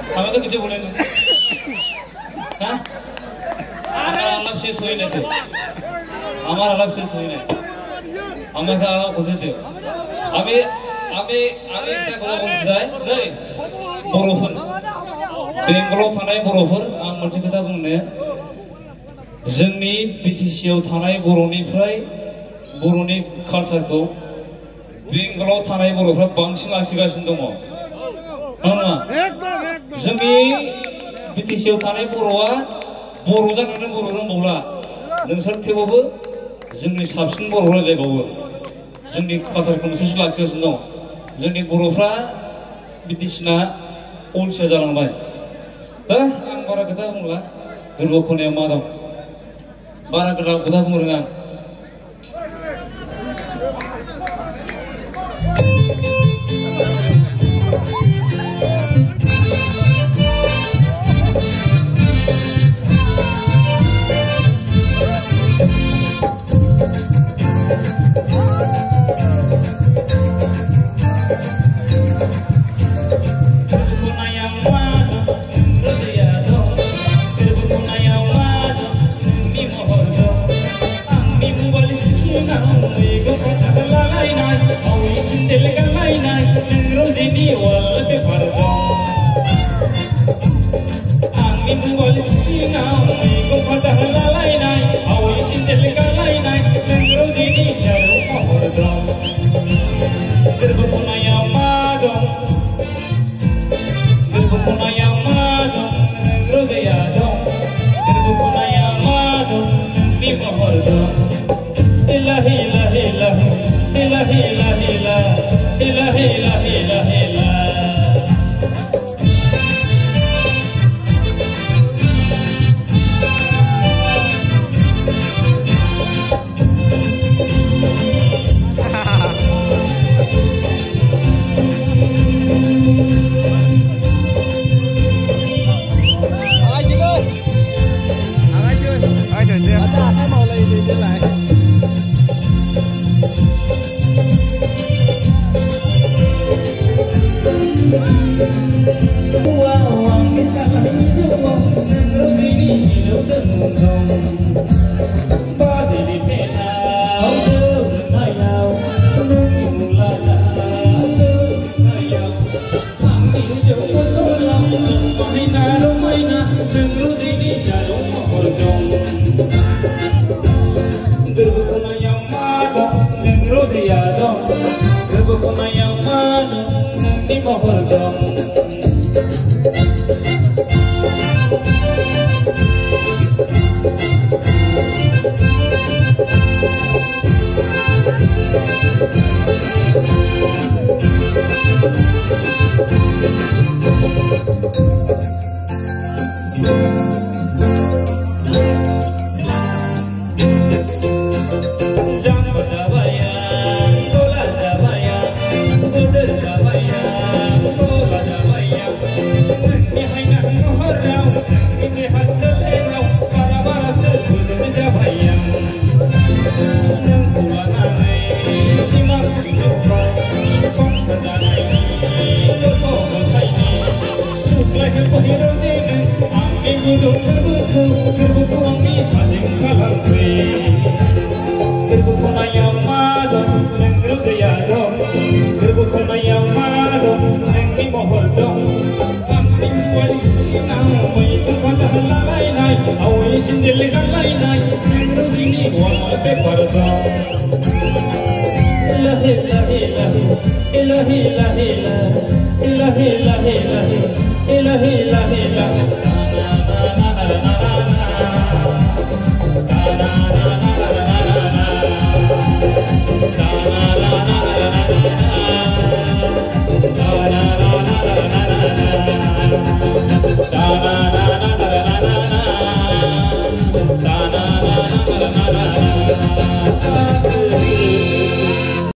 हमें तो कुछ बोले नहीं हाँ हमारा अलग से सोई नहीं थे हमारा अलग से सोई नहीं हमें क्या अलग होते थे अभी क्या बोला बोल जाए नहीं बरोफर बेंगलाव थानाय बरोफर आं मोनसे खोथा बुंनो जोंनि बिटिसि आव थानाय बर'निफ्राय बर'नि कालचारखौ बेंगलाव थानाय बर'फ्रा बांसिन लाखिगासिनो दङ नङा जोंनि बिटिसि आव थानाय बर'आ बर' जानानै बर' रोंबावला नोंसोर थेवबो जोंनि साबसिन बर' रायज्लायबावो जोंनि कालचारखौ नोंसोरसो लाखिगासिनो दङ जोंनि बर'फ्रा बिटिसिना अलसिया जालांबाय दा आं बारा खोथा बुंला गोरबो खनायाव मा दं बारा गोलाव खोथा बुंनो रोङा ilahi ilahi ilahi ilahi ilahi ilahi